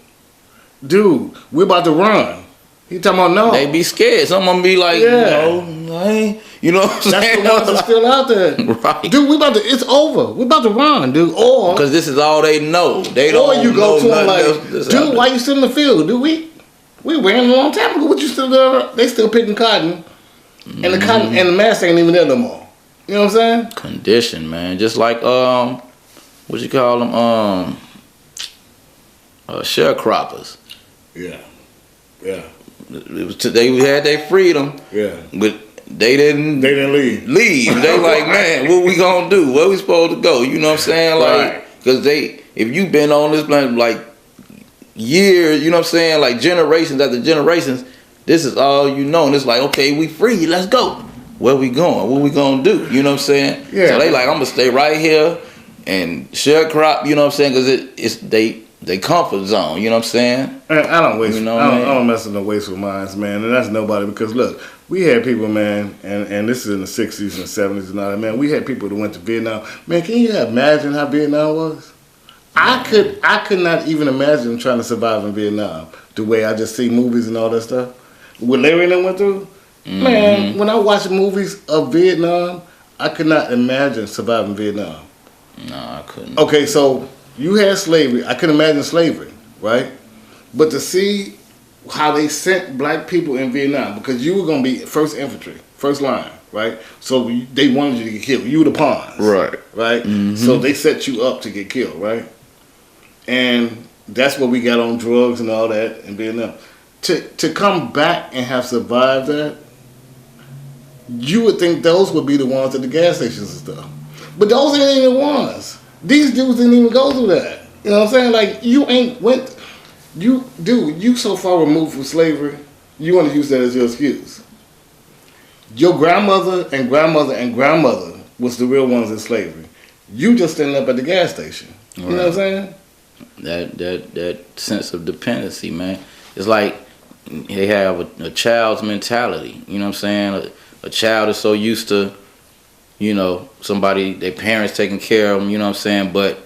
Dude, we're about to run. He talking about no. They be scared. Some of them be like, no, I ain't. You know what I'm saying? That's the ones that's still out there. Right. Dude, it's over. We're about to run, dude. Or because this is all they know. They don't. Or you go to them like, dude, why you still in the field? Dude, we ran a long time ago. What you still there? They still picking cotton, and the cotton and the mask ain't even there no more. You know what I'm saying? Condition, man. Just like what you call them? Sharecroppers. Yeah. Yeah. It was they had their freedom. Yeah. But they didn't leave. They like, man, what we gonna do? Where we supposed to go? You know what I'm saying? Like, because if you been on this planet like years, you know what I'm saying? Like generations after generations, this is all you know. And it's like, okay, we free. Let's go. Where we going? What we gonna do? You know what I'm saying? Yeah. So they like, I'm gonna stay right here and sharecrop. You know what I'm saying? Because it's they comfort zone, you know what I'm saying? I don't waste, you know I don't mess with no wasteful minds, man. And that's nobody, because look, we had people, man, and this is in the 60s and 70s and all that, man. We had people that went to Vietnam. Man, can you imagine how Vietnam was? I could not even imagine trying to survive in Vietnam the way I just see movies and all that stuff. What Larry and them went through, man, when I watch movies of Vietnam, I could not imagine surviving Vietnam. No, I couldn't. Okay, so you had slavery. I can imagine slavery, right? But to see how they sent black people in Vietnam, because you were going to be first infantry, first line, right? So they wanted you to get killed. You were the pawns. Right. Right? So they set you up to get killed, right? And that's what we got on drugs and all that in Vietnam. To come back and have survived that, you would think those would be the ones at the gas stations and stuff. But those ain't even the ones. These dudes didn't even go through that. You know what I'm saying? Like, you so far removed from slavery, you want to use that as your excuse. Your grandmother and grandmother and grandmother was the real ones in slavery. You just standing up at the gas station. You know what I'm saying? That sense of dependency, man. It's like they have a child's mentality. You know what I'm saying? A child is so used to, you know, their parents taking care of them, you know what I'm saying? But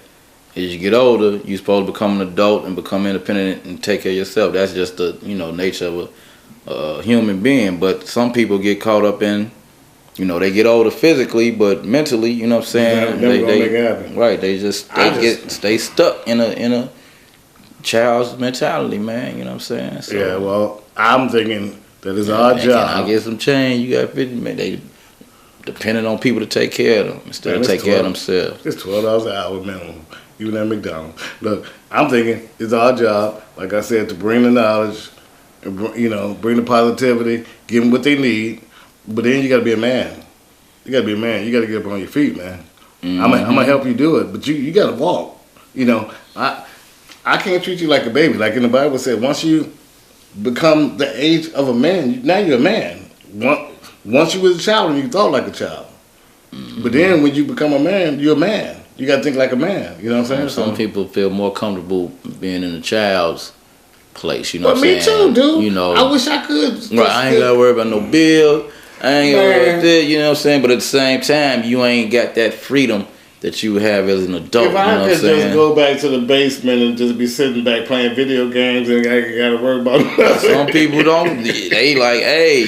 as you get older, you're supposed to become an adult and become independent and take care of yourself. That's just the, you know, nature of a human being. But some people get caught up in, you know, they get older physically, but mentally, you know what I'm saying? Never gonna make it happen. Right, they stay stuck in a child's mentality, man, you know what I'm saying? So, yeah, well, I'm thinking that it's our job. Can I get some change? You got 50 minutes. They depending on people to take care of them instead of take care of themselves. It's $12 an hour minimum. even at McDonald's. Look, I'm thinking it's our job, like I said, to bring the knowledge, and bring the positivity, give them what they need. But then you got to be a man. You got to be a man. You got to get up on your feet, man. Mm-hmm. I'm gonna help you do it, but you got to walk. I can't treat you like a baby. Like in the Bible said, once you become the age of a man, now you're a man. Once you was a child and you thought like a child. Mm-hmm. But then when you become a man, you're a man. You got to think like a man. You know what I'm saying? Some people feel more comfortable being in a child's place. You know what I'm saying? Me too, dude. I wish I could. Right, I ain't got to worry about no bill. I ain't got to worry about that. You know what I'm saying? But at the same time, you ain't got that freedom that you have as an adult. If I could just go back to the basement and just be sitting back playing video games and I got to worry about nothing. Some people don't. They like, hey,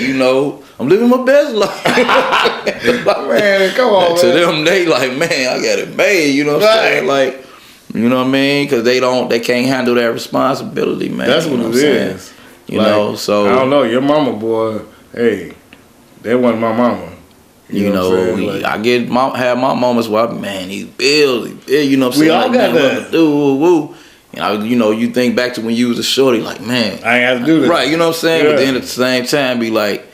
I'm living my best life. Man, come on, to them, they like, man, I got it made. You know what I'm saying? Like, you know what I mean? Because they can't handle that responsibility, man. That's what it is. So I don't know. Your mama, boy, hey, that wasn't my mama. You know I have my moments where these bills, you know what I'm saying? We all got that. Woo. You think back to when you was a shorty, like, man, I ain't have to do this. Right, you know what I'm saying? Yeah. But then at the same time, be like,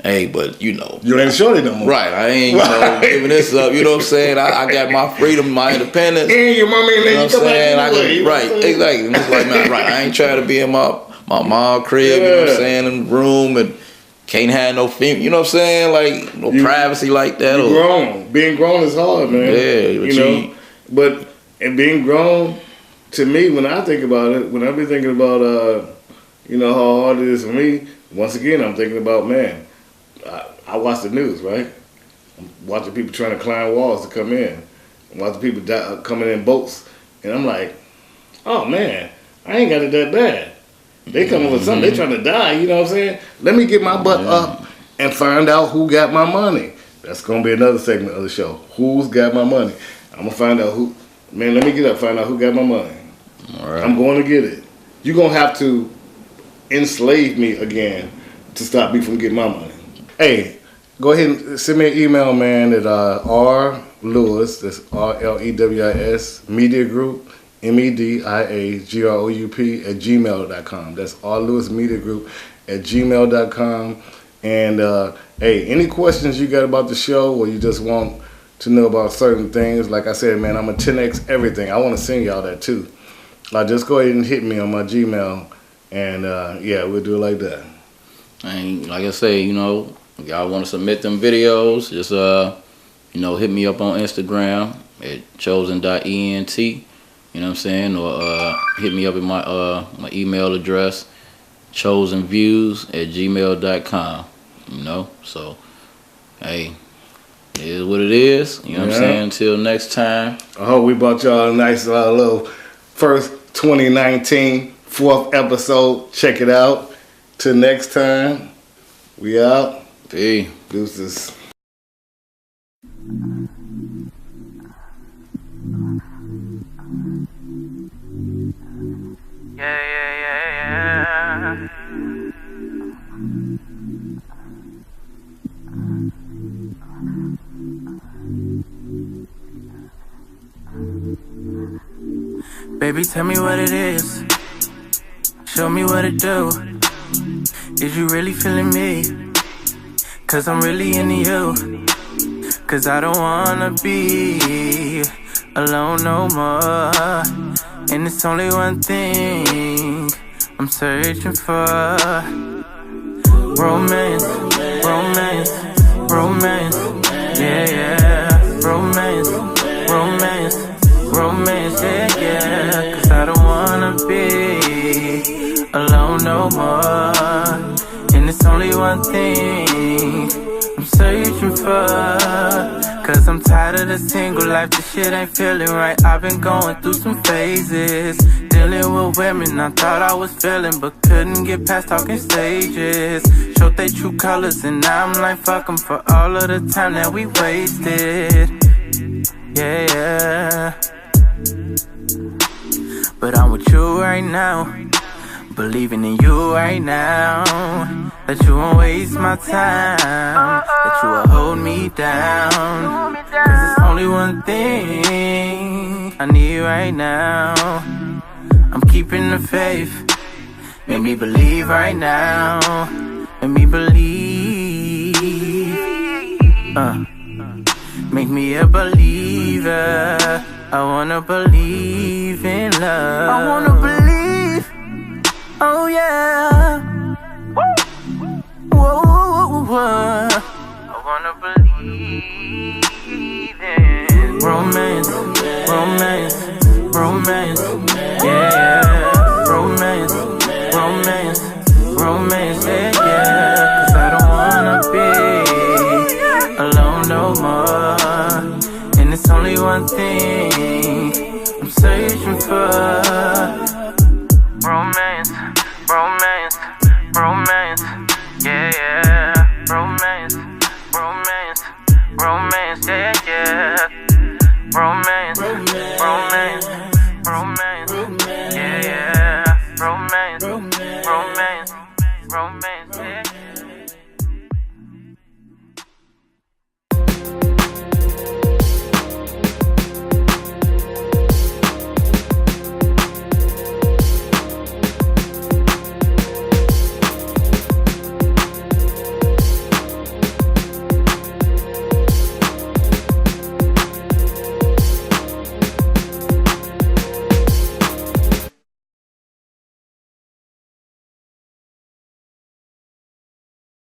hey, but you ain't a shorty no more. Right, I ain't giving this up, you know what I'm saying? I got my freedom, my independence. And your mama ain't let you come back. Right, exactly. And it's like, man, I ain't trying to be in my mom crib, you know what I'm saying, in the room and can't have no female, you know what I'm saying? Like, no privacy like that. Grown. Being grown is hard, man. Yeah. But being grown, to me, when I think about it, when I be thinking about, how hard it is for me, once again, I'm thinking about, man, I watch the news, right? I'm watching people trying to climb walls to come in. I'm watching people coming in boats. And I'm like, oh, man, I ain't got it that bad. They coming with something. They trying to die. You know what I'm saying? Let me get my butt up and find out who got my money. That's gonna be another segment of the show. Who's got my money? I'm gonna find out who. Man, let me get up. Find out who got my money. All right. I'm going to get it. You're gonna have to enslave me again to stop me from getting my money. Hey, go ahead and send me an email, man. At Lewiz. That's RLEWIS Media Group. MEDIAGROUP at gmail.com. That's alllewismediagroup@gmail.com. And hey, any questions you got about the show or you just want to know about certain things, like I said, man, I'm a 10X everything. I want to send y'all that too. Just go ahead and hit me on my Gmail and we'll do it like that. And like I say, if y'all want to submit them videos, just hit me up on Instagram at chozen.ent. You know what I'm saying? Or hit me up at my email address, chozenviewz@gmail.com. So, hey, it is what it is. You know what I'm saying? Until next time. I hope we brought y'all a nice little first 2019 4th episode. Check it out. Till next time, we out. Peace. Deuces. Yeah. Baby, tell me what it is. Show me what it do. Is you really feeling me? Cause I'm really into you. Cause I don't wanna be alone no more. And it's only one thing I'm searching for. Romance, romance, romance. Yeah. Romance, romance, romance. Yeah. Cause I don't wanna be alone no more. And it's only one thing I'm searching for. Cause I'm tired of the single life, this shit ain't feeling right. I've been going through some phases, dealing with women I thought I was feeling, but couldn't get past talking stages. Showed they true colors and now I'm like fuck 'em for all of the time that we wasted. Yeah. But I'm with you right now. Believing in you right now, that you won't waste my time, that you will hold me down. Cause it's only one thing I need right now. I'm keeping the faith. Make me believe right now. Make me believe. Make me a believer. I wanna believe in love. I wanna believe. Oh yeah. Whoa, whoa, whoa. I wanna believe in romance, romance, romance. Yeah, romance, romance, romance. Yeah. Cause I don't wanna be alone no more. And it's only one thing I'm searching for.